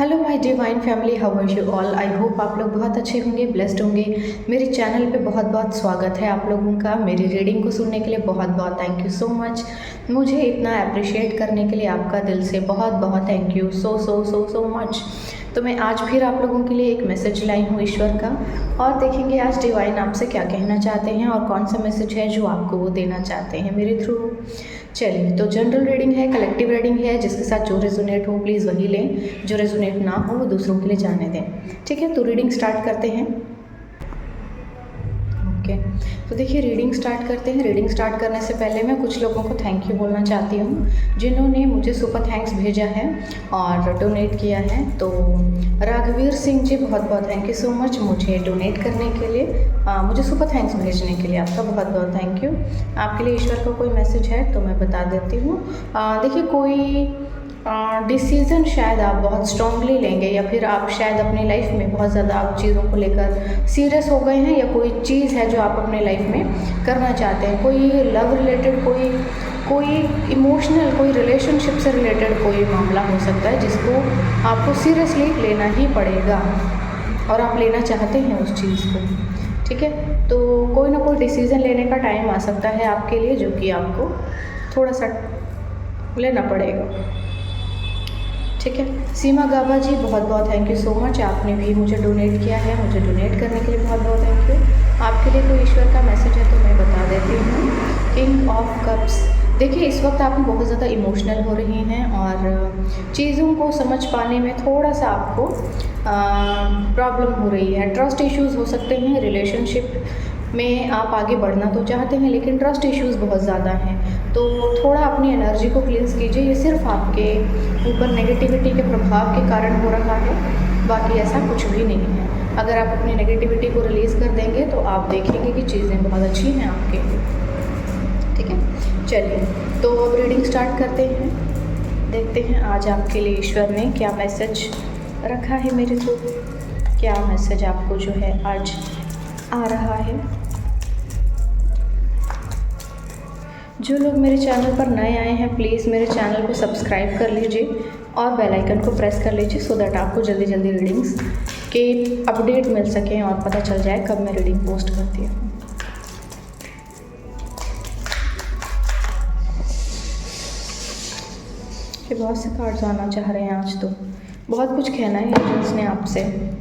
Hello my divine family, how are you all. I hope आप लोग बहुत अच्छे होंगे, ब्लेस्ड होंगे। मेरे चैनल पे बहुत बहुत स्वागत है आप लोगों का। मेरी रीडिंग को सुनने के लिए बहुत बहुत थैंक यू सो मच। मुझे इतना अप्रिशिएट करने के लिए आपका दिल से बहुत बहुत thank you so so so so much. तो मैं आज फिर आप लोगों के लिए एक मैसेज लाई हूँ ईश्वर का, और देखेंगे आज डिवाइन आपसे क्या कहना चाहते हैं और कौन सा मैसेज है जो आपको वो देना चाहते हैं मेरे थ्रू। चलिए, तो जनरल रीडिंग है, कलेक्टिव रीडिंग है, जिसके साथ जो रेजोनेट हो प्लीज़ वही लें, जो रेजोनेट ना हो वो दूसरों के लिए जाने दें। ठीक है, तो रीडिंग स्टार्ट करते हैं। ओके, तो देखिए रीडिंग स्टार्ट करते हैं। रीडिंग स्टार्ट करने से पहले मैं कुछ लोगों को थैंक यू बोलना चाहती हूँ जिन्होंने मुझे सुपर थैंक्स भेजा है और डोनेट किया है। तो राघवीर सिंह जी, बहुत बहुत थैंक यू सो मच मुझे डोनेट करने के लिए, मुझे सुपर थैंक्स भेजने के लिए आपका बहुत बहुत थैंक यू। आपके लिए ईश्वर का कोई मैसेज है तो मैं बता देती हूँ। देखिए, कोई डिसीज़न शायद आप बहुत स्ट्रांगली लेंगे, या फिर आप शायद अपनी लाइफ में बहुत ज़्यादा आप चीज़ों को लेकर सीरियस हो गए हैं, या कोई चीज़ है जो आप अपने लाइफ में करना चाहते हैं। कोई लव रिलेटेड, कोई इमोशनल, कोई रिलेशनशिप से रिलेटेड कोई मामला हो सकता है जिसको आपको सीरियसली लेना ही पड़ेगा और आप लेना चाहते हैं उस चीज़ को। ठीक है, तो कोई ना कोई डिसीज़न लेने का टाइम आ सकता है आपके लिए, जो कि आपको थोड़ा सा लेना पड़ेगा। ठीक है, सीमा गाबा जी, बहुत बहुत थैंक यू सो मच। आपने भी मुझे डोनेट किया है, मुझे डोनेट करने के लिए बहुत बहुत थैंक यू। आपके लिए कोई ईश्वर का मैसेज है तो मैं बता देती हूँ। किंग ऑफ कप्स, देखिए इस वक्त आप बहुत ज़्यादा इमोशनल हो रही हैं और चीज़ों को समझ पाने में थोड़ा सा आपको प्रॉब्लम हो रही है। ट्रस्ट इश्यूज़ हो सकते हैं रिलेशनशिप में। आप आगे बढ़ना तो चाहते हैं लेकिन ट्रस्ट इश्यूज़ बहुत ज़्यादा हैं, तो थोड़ा अपनी एनर्जी को क्लींस कीजिए। ये सिर्फ आपके ऊपर नेगेटिविटी के प्रभाव के कारण हो रहा है, बाकी ऐसा कुछ भी नहीं है। अगर आप अपनी नेगेटिविटी को रिलीज़ कर देंगे तो आप देखेंगे कि चीज़ें बहुत अच्छी हैं आपके लिए। ठीक है, चलिए तो अब रीडिंग स्टार्ट करते हैं। देखते हैं आज आपके लिए ईश्वर ने क्या मैसेज रखा है मेरे को, क्या मैसेज आपको जो है आज आ रहा है। जो लोग मेरे चैनल पर नए आए हैं प्लीज़ मेरे चैनल को सब्सक्राइब कर लीजिए और बेल आइकन को प्रेस कर लीजिए, सो दैट आपको जल्दी जल्दी रीडिंग्स के अपडेट मिल सकें और पता चल जाए कब मैं रीडिंग पोस्ट करती हूँ। कि बहुत से कार्ड्स आना चाह रहे हैं आज, तो बहुत कुछ कहना है एजेंट्स ने आपसे।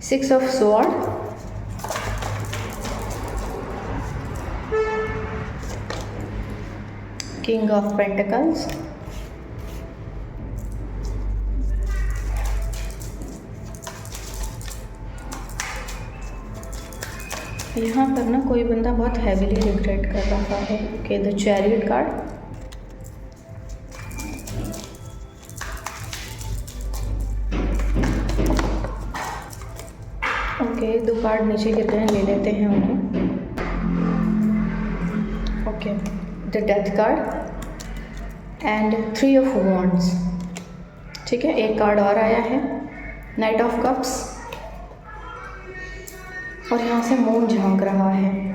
Six of sword, king of pentacles, यहाँ पर ना कोई बंदा बहुत हैवीली रिग्रेट कर रहा है। Okay, the chariot card, okay, दो कार्ड नीचे गिर गए, ले लेते हैं उन्हें। Okay, the death card and three of wands. ठीक है, एक कार्ड और आया है, नाइट ऑफ कप्स, और यहाँ से मून झांक रहा है।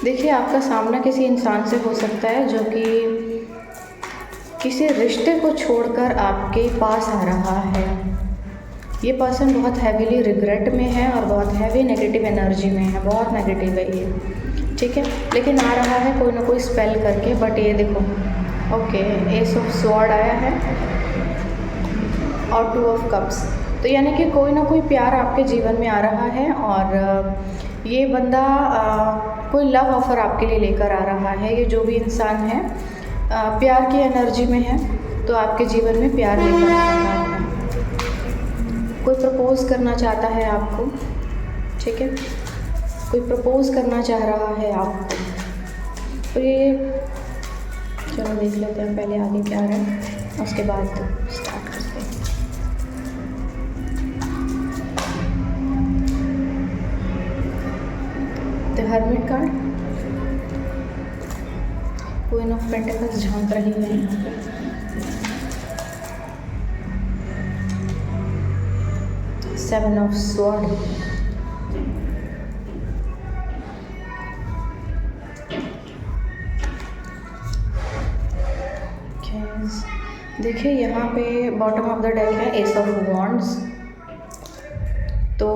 देखिए, आपका सामना किसी इंसान से हो सकता है जो कि किसी रिश्ते को छोड़कर आपके पास आ रहा है। ये पर्सन बहुत हैवीली रिग्रेट में है और बहुत हैवी नेगेटिव एनर्जी में है, बहुत नेगेटिव है ये। ठीक है, लेकिन आ रहा है कोई ना कोई स्पेल करके। बट ये देखो, ओके, एस ऑफ स्वॉर्ड आया है और टू ऑफ कप्स, तो यानी कि कोई ना कोई प्यार आपके जीवन में आ रहा है और ये बंदा कोई लव ऑफ़र आपके लिए लेकर आ रहा है। ये जो भी इंसान है प्यार की एनर्जी में है, तो आपके जीवन में प्यार लेकर आ रहा है। कोई प्रपोज़ करना चाहता है आपको। ठीक है, कोई प्रपोज़ करना चाह रहा है आपको। तो ये चलो देख लेते हैं पहले आगे क्या है, उसके बाद स्टार्ट करते हैं। Hermit card, queen of pentacles झांक रही है यहाँ पे, सेवन ऑफ स्वॉर्ड, देखिए यहाँ पे बॉटम ऑफ द डेक है एस ऑफ वॉन्ड्स। तो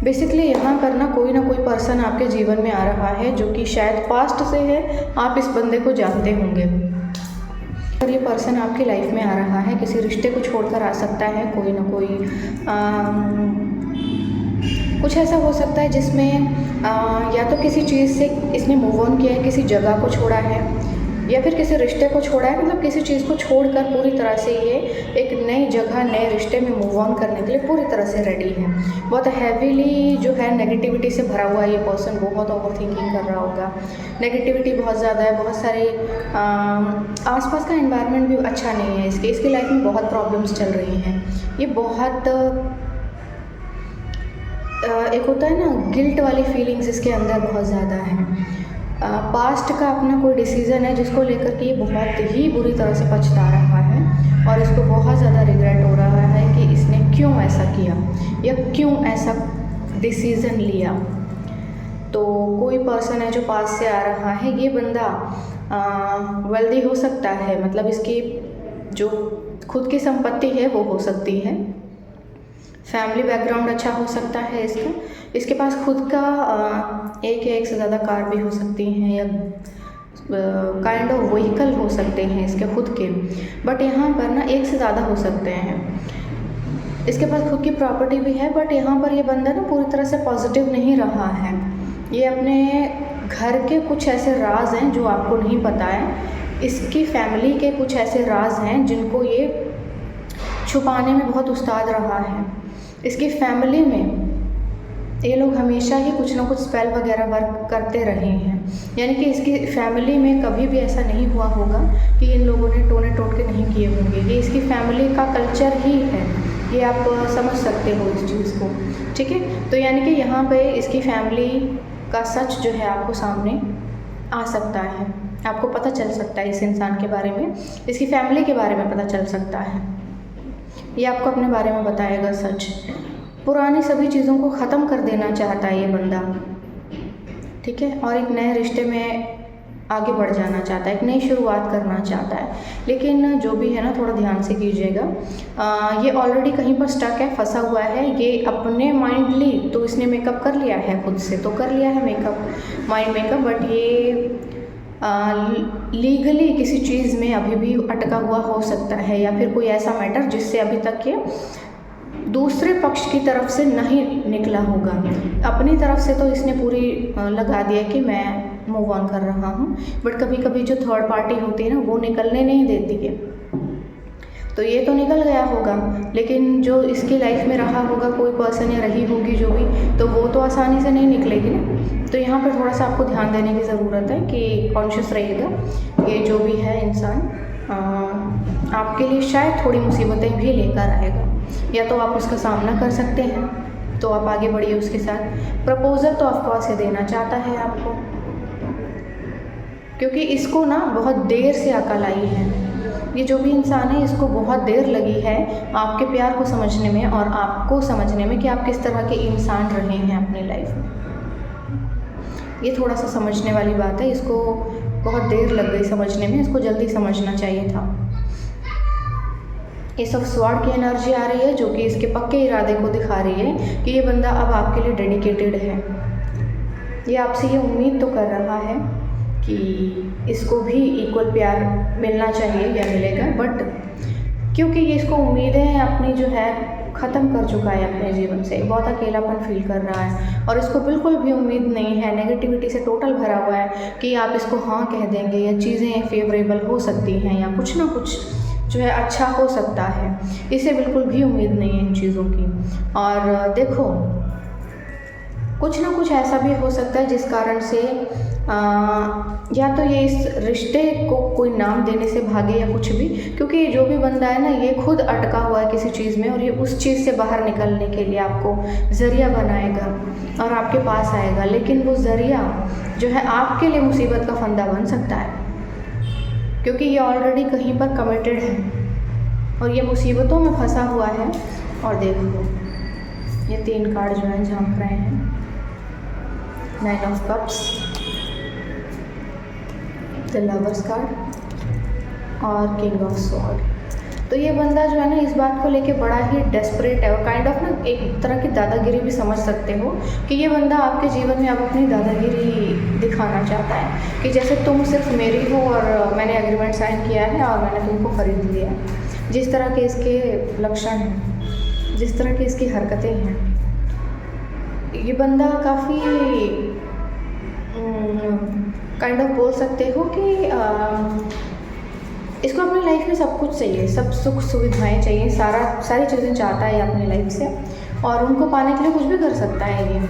बेसिकली यहाँ पर ना कोई पर्सन आपके जीवन में आ रहा है जो कि शायद पास्ट से है, आप इस बंदे को जानते होंगे और ये पर्सन आपकी लाइफ में आ रहा है, किसी रिश्ते को छोड़कर आ सकता है, कोई ना कोई कुछ ऐसा हो सकता है जिसमें या तो किसी चीज़ से इसने मूव ऑन किया है, किसी जगह को छोड़ा है या फिर किसी रिश्ते को छोड़ा है, मतलब किसी चीज़ को छोड़कर पूरी तरह से ये एक नई जगह नए रिश्ते में मूव ऑन करने के लिए पूरी तरह से रेडी है। बहुत हैवीली जो है नेगेटिविटी से भरा हुआ ये पर्सन, बहुत ओवर थिंकिंग कर रहा होगा, नेगेटिविटी बहुत ज़्यादा है, बहुत सारे आसपास का एनवायरनमेंट भी अच्छा नहीं है इसकी लाइफ में बहुत प्रॉब्लम्स चल रही हैं। ये बहुत एक होता है ना गिल्ट वाली फीलिंग्स इसके अंदर बहुत ज़्यादा है। पास्ट का अपना कोई डिसीज़न है जिसको लेकर के ये बहुत ही बुरी तरह से पछता रहा है और इसको बहुत ज़्यादा रिग्रेट हो रहा है कि इसने क्यों ऐसा किया या क्यों ऐसा डिसीज़न लिया। तो कोई पर्सन है जो पास से आ रहा है, ये बंदा वेल्दी हो सकता है, मतलब इसकी जो खुद की संपत्ति है वो हो सकती है, फैमिली बैकग्राउंड अच्छा हो सकता है इसके पास खुद का एक या एक से ज़्यादा कार भी हो सकती हैं या काइंड ऑफ व्हीकल हो सकते हैं इसके खुद के, बट यहाँ पर ना एक से ज़्यादा हो सकते हैं। इसके पास खुद की प्रॉपर्टी भी है, बट यहाँ पर ये बंदा ना पूरी तरह से पॉजिटिव नहीं रहा है। ये अपने घर के कुछ ऐसे राज हैं जो आपको नहीं पता है, इसकी फैमिली के कुछ ऐसे राज हैं जिनको ये छुपाने में बहुत उस्ताद रहा है। इसकी फैमिली में ये लोग हमेशा ही कुछ ना कुछ स्पेल वगैरह वर्क करते रहे हैं, यानी कि इसकी फैमिली में कभी भी ऐसा नहीं हुआ होगा कि इन लोगों ने टोने टोटके नहीं किए होंगे। ये इसकी फैमिली का कल्चर ही है, ये आप समझ सकते हो इस चीज़ को, ठीक है। तो यानी कि यहाँ पे इसकी फैमिली का सच जो है आपको सामने आ सकता है, आपको पता चल सकता है इस इंसान के बारे में, इसकी फैमिली के बारे में पता चल सकता है, ये आपको अपने बारे में बताएगा सच। पुरानी सभी चीज़ों को ख़त्म कर देना चाहता है ये बंदा, ठीक है, और एक नए रिश्ते में आगे बढ़ जाना चाहता है, एक नई शुरुआत करना चाहता है। लेकिन जो भी है ना थोड़ा ध्यान से कीजिएगा, ये ऑलरेडी कहीं पर स्टक है, फंसा हुआ है। ये अपने माइंडली तो इसने मेकअप कर लिया है, खुद से तो कर लिया है मेकअप, माइंड मेकअप, बट ये लीगली किसी चीज़ में अभी भी अटका हुआ हो सकता है या फिर कोई ऐसा मैटर जिससे अभी तक ये दूसरे पक्ष की तरफ से नहीं निकला होगा। अपनी तरफ से तो इसने पूरी लगा दिया कि मैं मूव ऑन कर रहा हूँ, बट कभी कभी जो थर्ड पार्टी होती है ना वो निकलने नहीं देती है। तो ये तो निकल गया होगा, लेकिन जो इसकी लाइफ में रहा होगा कोई पर्सन या रही होगी जो भी, तो वो तो आसानी से नहीं निकलेगी ना। तो यहाँ पर थोड़ा सा आपको ध्यान देने की ज़रूरत है कि कॉन्शियस रहिएगा। ये जो भी है इंसान आपके लिए शायद थोड़ी मुसीबतें भी लेकर आएगा, या तो आप उसका सामना कर सकते हैं तो आप आगे बढ़िए उसके साथ। प्रपोज़ल तो ऑफकोर्स ये देना चाहता है आपको, क्योंकि इसको ना बहुत देर से अकल आई है। ये जो भी इंसान है इसको बहुत देर लगी है आपके प्यार को समझने में और आपको समझने में कि आप किस तरह के इंसान रहे हैं अपनी लाइफ में। ये थोड़ा सा समझने वाली बात है, इसको बहुत देर लग गई समझने में, इसको जल्दी समझना चाहिए था। एस ऑफ स्वॉर्ड की एनर्जी आ रही है जो कि इसके पक्के इरादे को दिखा रही है कि ये बंदा अब आपके लिए डेडिकेटेड है। ये आपसे ये उम्मीद तो कर रहा है कि इसको भी इक्वल प्यार मिलना चाहिए या मिलेगा, बट क्योंकि ये इसको उम्मीदें अपनी जो है ख़त्म कर चुका है अपने जीवन से, बहुत अकेलापन फील कर रहा है और इसको बिल्कुल भी उम्मीद नहीं है, नेगेटिविटी से टोटल भरा हुआ है कि आप इसको हाँ कह देंगे या चीज़ें फेवरेबल हो सकती हैं या कुछ ना कुछ जो है अच्छा हो सकता है। इसे बिल्कुल भी उम्मीद नहीं है इन चीज़ों की। और देखो कुछ ना कुछ ऐसा भी हो सकता है जिस कारण से या तो ये इस रिश्ते को कोई नाम देने से भागे या कुछ भी, क्योंकि जो भी बंदा है ना ये खुद अटका हुआ है किसी चीज़ में और ये उस चीज़ से बाहर निकलने के लिए आपको ज़रिया बनाएगा और आपके पास आएगा, लेकिन वो ज़रिया जो है आपके लिए मुसीबत का फंदा बन सकता है, क्योंकि ये ऑलरेडी कहीं पर कमिटेड है और ये मुसीबतों में फंसा हुआ है। और देखो ये 3 कार्ड जो है झांक रहे हैं, 9 of cups, the lovers card और किंग ऑफ स्वॉर्ड। तो ये बंदा जो है ना इस बात को लेके बड़ा ही डेस्परेट है और काइंड ऑफ ना एक तरह की दादागिरी भी समझ सकते हो कि ये बंदा आपके जीवन में अब अपनी दादागिरी दिखाना चाहता है कि जैसे तुम सिर्फ मेरी हो और मैंने एग्रीमेंट साइन किया है और मैंने तुमको खरीद लिया है। जिस तरह के इसके लक्षण हैं, जिस तरह की इसकी हरकतें हैं, ये बंदा काफ़ी काइंड ऑफ बोल सकते हो कि इसको अपनी लाइफ में सब कुछ चाहिए, सब सुख सुविधाएं चाहिए, सारी चीज़ें चाहता है अपनी लाइफ से और उनको पाने के लिए कुछ भी कर सकता है ये।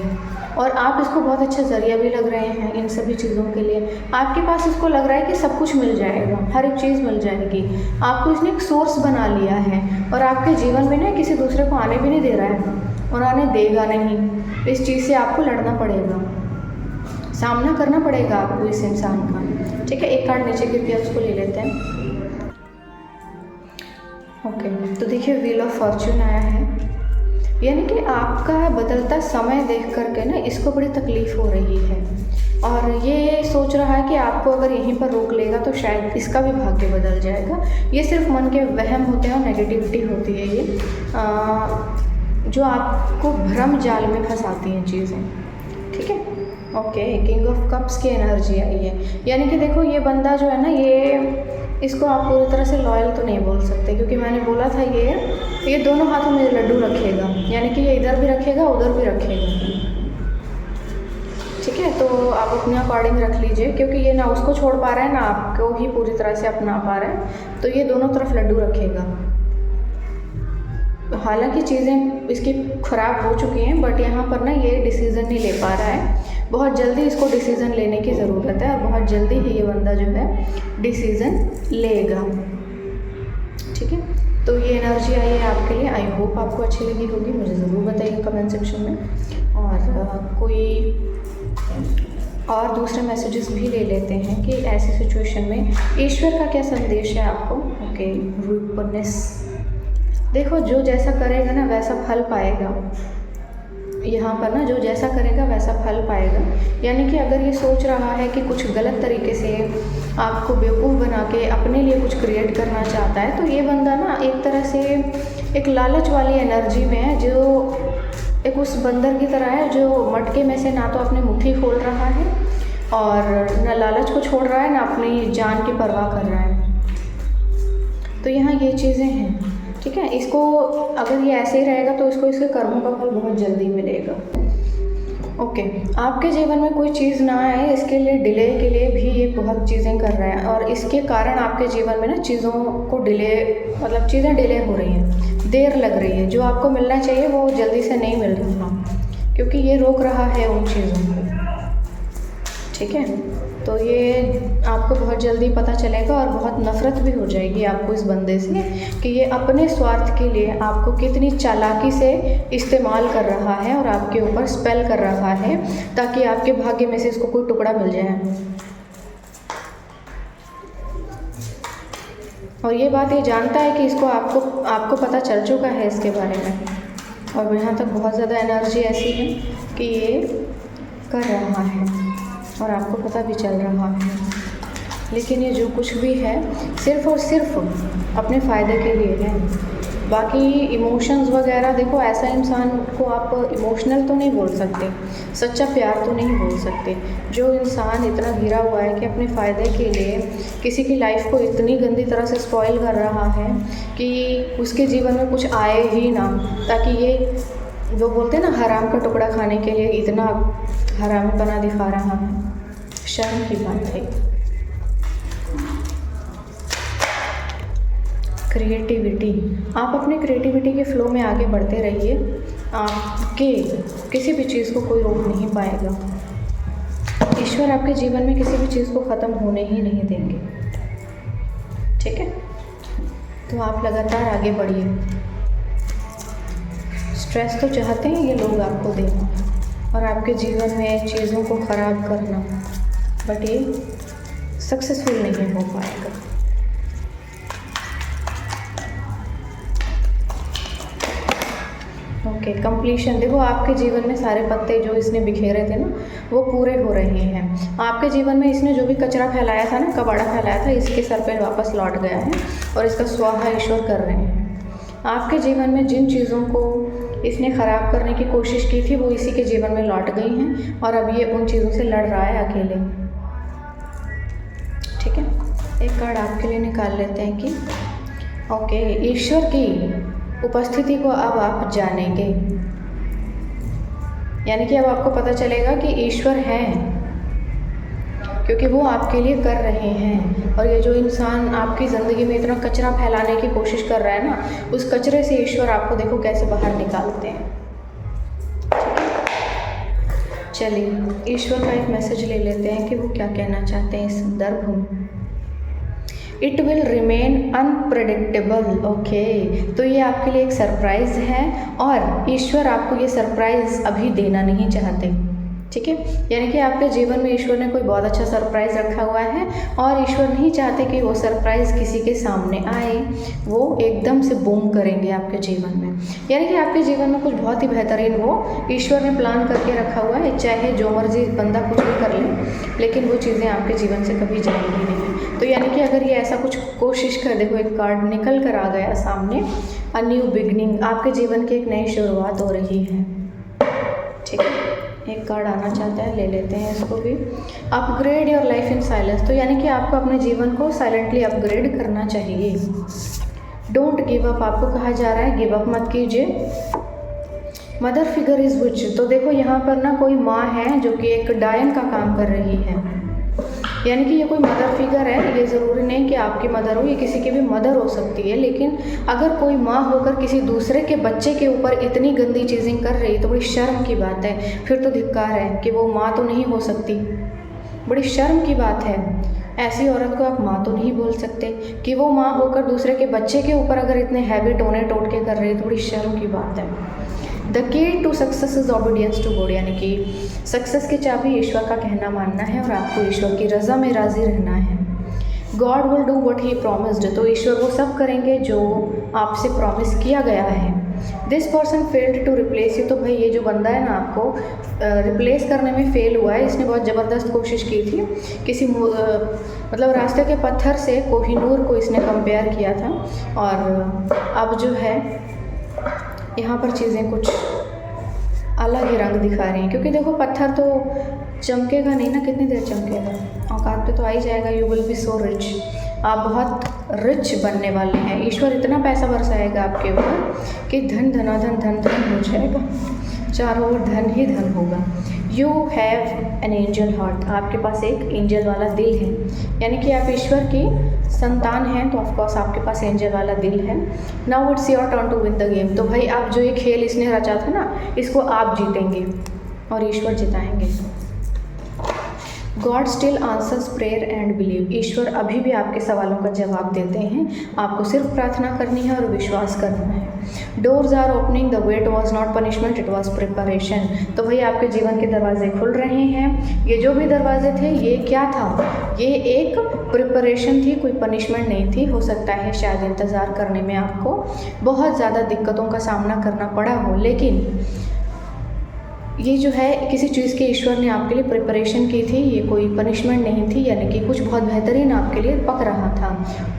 और आप इसको बहुत अच्छा ज़रिया भी लग रहे हैं इन सभी चीज़ों के लिए। आपके पास इसको लग रहा है कि सब कुछ मिल जाएगा, हर एक चीज़ मिल जाएगी, आपको इसने एक सोर्स बना लिया है और आपके जीवन में ना किसी दूसरे को आने भी नहीं दे रहा है और आने देगा नहीं। इस चीज़ से आपको लड़ना पड़ेगा, सामना करना पड़ेगा आपको इस इंसान का। ठीक है, एक कार्ड नीचे गिर गया, उसको ले लेते हैं। ओके, तो देखिए व्हील ऑफ फॉर्च्यून आया है, यानी कि आपका बदलता समय देख करके ना इसको बड़ी तकलीफ़ हो रही है और ये सोच रहा है कि आपको अगर यहीं पर रोक लेगा तो शायद इसका भी भाग्य बदल जाएगा। ये सिर्फ मन के वहम होते हैं और नेगेटिविटी होती है ये जो आपको भ्रम जाल में फंसाती हैं चीज़ें। ठीक है, ओके, किंग ऑफ कप्स की एनर्जी आई है, यानी कि देखो ये बंदा जो है ना इसको आप पूरी तरह से लॉयल तो नहीं बोल सकते, क्योंकि मैंने बोला था ये दोनों हाथों में लड्डू रखेगा, यानी कि ये इधर भी रखेगा उधर भी रखेगा। ठीक है, तो आप अपने अकॉर्डिंग रख लीजिए, क्योंकि ये ना उसको छोड़ पा रहा है ना आपको ही पूरी तरह से अपना पा रहा है, तो ये दोनों तरफ लड्डू रखेगा। हालांकि चीज़ें इसकी ख़राब हो चुकी हैं, बट यहाँ पर ना ये डिसीज़न नहीं ले पा रहा है। बहुत जल्दी इसको डिसीज़न लेने की ज़रूरत है और बहुत जल्दी ही ये बंदा जो है डिसीज़न लेगा। ठीक है, तो ये एनर्जी आई है आपके लिए। आई होप आपको अच्छी लगी होगी, मुझे ज़रूर बताइए कमेंट सेक्शन में। और कोई और दूसरे मैसेजेस भी ले लेते हैं कि ऐसी सिचुएशन में ईश्वर का क्या संदेश है आपको। ओके, रूपनेस, देखो जो जैसा करेगा ना वैसा फल पाएगा। यहाँ पर ना जो जैसा करेगा वैसा फल पाएगा, यानी कि अगर ये सोच रहा है कि कुछ गलत तरीके से आपको बेवकूफ़ बना के अपने लिए कुछ क्रिएट करना चाहता है, तो ये बंदा ना एक तरह से एक लालच वाली एनर्जी में है, जो एक उस बंदर की तरह है जो मटके में से ना तो अपनी मुट्ठी खोल रहा है और न लालच को छोड़ रहा है ना अपनी जान की परवाह कर रहा है। तो यहाँ ये चीज़ें हैं। ठीक है, इसको अगर ये ऐसे ही रहेगा तो इसको इसके कर्मों का फल बहुत जल्दी मिलेगा। ओके, आपके जीवन में कोई चीज़ ना आए इसके लिए डिले के लिए भी ये बहुत चीज़ें कर रहा है और इसके कारण आपके जीवन में ना चीज़ों को डिले, मतलब चीज़ें डिले हो रही हैं, देर लग रही है। जो आपको मिलना चाहिए वो जल्दी से नहीं मिल रहा, क्योंकि ये रोक रहा है उन चीज़ों को। ठीक है, तो ये आपको बहुत जल्दी पता चलेगा और बहुत नफ़रत भी हो जाएगी आपको इस बंदे से कि ये अपने स्वार्थ के लिए आपको कितनी चालाकी से इस्तेमाल कर रहा है और आपके ऊपर स्पेल कर रहा है ताकि आपके भाग्य में से इसको कोई टुकड़ा मिल जाए। और ये बात ये जानता है कि इसको आपको पता चल चुका है इसके बारे में, और यहाँ तक बहुत ज़्यादा एनर्जी ऐसी है कि ये कर रहा है और आपको पता भी चल रहा है। लेकिन ये जो कुछ भी है सिर्फ़ और सिर्फ अपने फ़ायदे के लिए है। बाकी इमोशंस वगैरह, देखो ऐसा इंसान को आप इमोशनल तो नहीं बोल सकते, सच्चा प्यार तो नहीं बोल सकते। जो इंसान इतना घिरा हुआ है कि अपने फ़ायदे के लिए किसी की लाइफ को इतनी गंदी तरह से स्पॉइल कर रहा है कि उसके जीवन में कुछ आए ही ना, ताकि ये जो बोलते हैं ना हराम का टुकड़ा खाने के लिए इतना हरामीपना दिखा रहा है, शर्म की बात है। क्रिएटिविटी, आप अपने क्रिएटिविटी के फ्लो में आगे बढ़ते रहिए आपके किसी भी चीज़ को कोई रोक नहीं पाएगा। ईश्वर आपके जीवन में किसी भी चीज़ को ख़त्म होने ही नहीं देंगे। ठीक है, तो आप लगातार आगे बढ़िए। स्ट्रेस तो चाहते हैं ये लोग आपको देना और आपके जीवन में चीज़ों को ख़राब करना, बट ये सक्सेसफुल नहीं हो पाएगा। Okay, completion. देखो आपके जीवन में सारे पत्ते जो इसने बिखेरे थे ना वो पूरे हो रहे हैं। आपके जीवन में इसने जो भी कचरा फैलाया था ना, कबाड़ा फैलाया था, इसके सर पे वापस लौट गया है और इसका स्वाहा ईश्वर कर रहे हैं। आपके जीवन में जिन चीज़ों को इसने ख़राब करने की कोशिश की थी वो इसी के जीवन में लौट गई हैं और अब ये उन चीज़ों से लड़ रहा है अकेले। ठीक है, एक कार्ड आपके लिए निकाल लेते हैं कि ओके, ईश्वर की उपस्थिति को अब आप जानेंगे, यानी कि अब आपको पता चलेगा कि ईश्वर हैं, क्योंकि वो आपके लिए कर रहे हैं। और ये जो इंसान आपकी ज़िंदगी में इतना कचरा फैलाने की कोशिश कर रहा है ना, उस कचरे से ईश्वर आपको देखो कैसे बाहर निकालते हैं। चलिए ईश्वर का एक मैसेज ले लेते हैं कि वो क्या कहना चाहते हैं इस संदर्भ में। It will remain unpredictable. Okay, तो ये आपके लिए एक सरप्राइज़ है और ईश्वर आपको ये सरप्राइज़ अभी देना नहीं चाहते। ठीक है, यानी कि आपके जीवन में ईश्वर ने कोई बहुत अच्छा सरप्राइज़ रखा हुआ है और ईश्वर नहीं चाहते कि वो सरप्राइज़ किसी के सामने आए, वो एकदम से बूम करेंगे आपके जीवन में। यानी कि आपके जीवन में कुछ बहुत ही बेहतरीन वो ईश्वर ने प्लान करके रखा हुआ है, चाहे जो मर्जी बंदा कुछ भी कर ले, लेकिन वो चीज़ें आपके जीवन से कभी जाएंगी नहीं। तो यानी कि अगर ये ऐसा कुछ कोशिश कर, देखो एक कार्ड निकल कर आ गया सामने, अ न्यू बिगनिंग, आपके जीवन की एक नई शुरुआत हो रही है। ठीक है, एक कार्ड आना चाहता है, ले लेते हैं इसको भी। Upgrade your life in silence, तो यानी कि आपको अपने जीवन को साइलेंटली अपग्रेड करना चाहिए। डोंट गिव अप, आपको कहा जा रहा है गिव अप मत कीजिए। मदर फिगर इज़ विच, तो देखो यहाँ पर ना कोई माँ है जो कि एक डायन का काम कर रही है, यानी कि ये कोई मदर फिगर है। ये ज़रूरी नहीं कि आपकी मदर हो, ये किसी की भी मदर हो सकती है, लेकिन अगर कोई माँ होकर किसी दूसरे के बच्चे के ऊपर इतनी गंदी चीज़ें कर रही तो बड़ी शर्म की बात है। फिर तो धिक्कार है कि वो माँ तो नहीं हो सकती, बड़ी शर्म की बात है। ऐसी औरत को आप माँ तो नहीं बोल सकते कि वो माँ होकर दूसरे के बच्चे के ऊपर अगर इतने हैवी टोने टोट के कर रही है तो बड़ी शर्म की बात है। The key to success is obedience to God, यानी कि सक्सेस की चाबी ईश्वर का कहना मानना है और आपको ईश्वर की रज़ा में राज़ी रहना है। God will do what he promised, तो ईश्वर वो सब करेंगे जो आपसे प्रॉमिस किया गया है। This person failed to replace you, तो भाई ये जो बंदा है ना आपको रिप्लेस करने में फेल हुआ है। इसने बहुत ज़बरदस्त कोशिश की थी, किसी मतलब रास्ते के पत्थर से कोहिनूर को इसने कंपेयर किया था और अब जो है यहाँ पर चीज़ें कुछ अलग ही रंग दिखा रही हैं, क्योंकि देखो पत्थर तो चमकेगा नहीं ना, कितनी देर चमकेगा, औकात पे तो आ ही जाएगा। You will be so rich, आप बहुत रिच बनने वाले हैं। ईश्वर इतना पैसा बरसाएगा आपके ऊपर कि धन धनाधन धन धन हो जाएगा, चारों ओर धन ही धन होगा। You have an angel heart, आपके पास एक एंजल वाला दिल है, यानी कि आप ईश्वर की संतान हैं, तो ऑफकोर्स आपके पास एंजल वाला दिल है। Now it's your turn to win the game, तो भाई आप जो ये खेल इसने रचा था ना, इसको आप जीतेंगे और ईश्वर जिताएंगे। God still answers prayer and believe, ईश्वर अभी भी आपके सवालों का जवाब देते हैं, आपको सिर्फ प्रार्थना करनी है और विश्वास करना है। Doors are opening, the wait was not punishment, it was preparation, तो भाई आपके जीवन के दरवाजे खुल रहे हैं। ये जो भी दरवाजे थे ये क्या था, ये एक प्रिपरेशन थी, कोई पनिशमेंट नहीं थी। हो सकता है शायद इंतज़ार करने में आपको बहुत ज़्यादा दिक्कतों का सामना करना पड़ा हो, लेकिन ये जो है किसी चीज़ के ईश्वर ने आपके लिए प्रिपरेशन की थी, ये कोई पनिशमेंट नहीं थी, यानी कि कुछ बहुत बेहतरीन आपके लिए पक रहा था।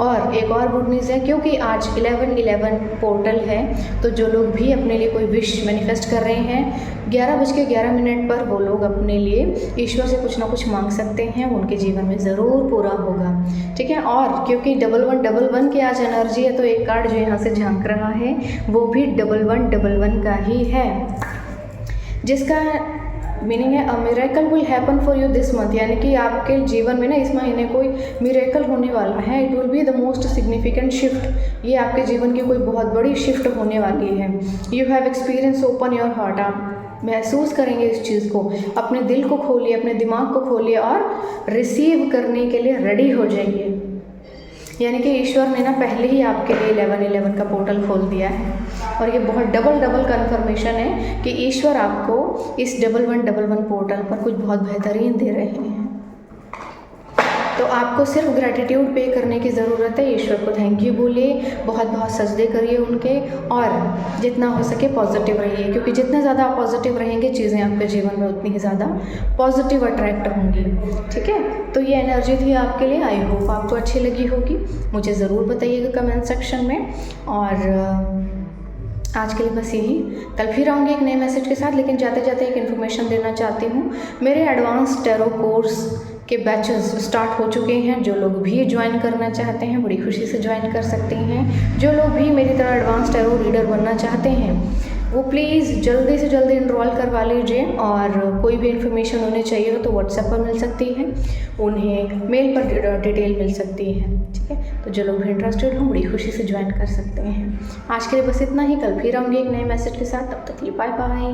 और एक और गुड न्यूज़ है, क्योंकि आज 11/11 पोर्टल है, तो जो लोग भी अपने लिए कोई विश मैनिफेस्ट कर रहे हैं 11:11 पर वो लोग अपने लिए ईश्वर से कुछ ना कुछ मांग सकते हैं, उनके जीवन में ज़रूर पूरा होगा। ठीक है, और क्योंकि 1111 की आज एनर्जी है, तो एक कार्ड जो यहाँ से झांक रहा है वो भी 1111 का ही है, जिसका मीनिंग है a miracle will happen for you this month, यानी कि आपके जीवन में ना इस महीने कोई मिरेकल होने वाला है। It will be the most significant shift, ये आपके जीवन की कोई बहुत बड़ी शिफ्ट होने वाली है। You have experience open your heart, आप महसूस करेंगे इस चीज़ को। अपने दिल को खोलिए, अपने दिमाग को खोलिए और रिसीव करने के लिए रेडी हो जाइए। यानी कि ईश्वर ने ना पहले ही आपके लिए 11-11 का पोर्टल खोल दिया है और ये बहुत डबल कन्फर्मेशन है कि ईश्वर आपको इस 1111 पोर्टल पर कुछ बहुत बेहतरीन दे रहे हैं। तो आपको सिर्फ ग्रैटिट्यूड पे करने की ज़रूरत है। ईश्वर को थैंक यू बोलिए, बहुत बहुत सजदे करिए उनके, और जितना हो सके पॉजिटिव रहिए, क्योंकि जितना ज़्यादा आप पॉजिटिव रहेंगे चीज़ें आपके जीवन में उतनी ही ज़्यादा पॉजिटिव अट्रैक्ट होंगी। ठीक है, तो ये एनर्जी थी आपके लिए। आई होप आपको अच्छी लगी होगी, मुझे ज़रूर बताइएगा कमेंट सेक्शन में। और आज के लिए बस यही, कल फिर आऊँगी एक नए मैसेज के साथ। लेकिन जाते जाते एक इन्फॉर्मेशन देना चाहती हूँ, मेरे एडवांस टैरो कोर्स के बैचेस स्टार्ट हो चुके हैं। जो लोग भी ज्वाइन करना चाहते हैं बड़ी खुशी से ज्वाइन कर सकते हैं। जो लोग भी मेरी तरह एडवांस टैरो रीडर बनना चाहते हैं वो प्लीज़ जल्दी से जल्दी इनरोल करवा लीजिए, और कोई भी इन्फॉर्मेशन उन्हें चाहिए हो तो व्हाट्सएप पर मिल सकती है, उन्हें मेल पर डिटेल मिल सकती है। ठीक है, तो जो लोग भी इंटरेस्टेड हों बड़ी खुशी से ज्वाइन कर सकते हैं। आज के लिए बस इतना ही, कल फिर आऊँगी एक नए मैसेज के साथ। तब तक के लिए बाय बाय।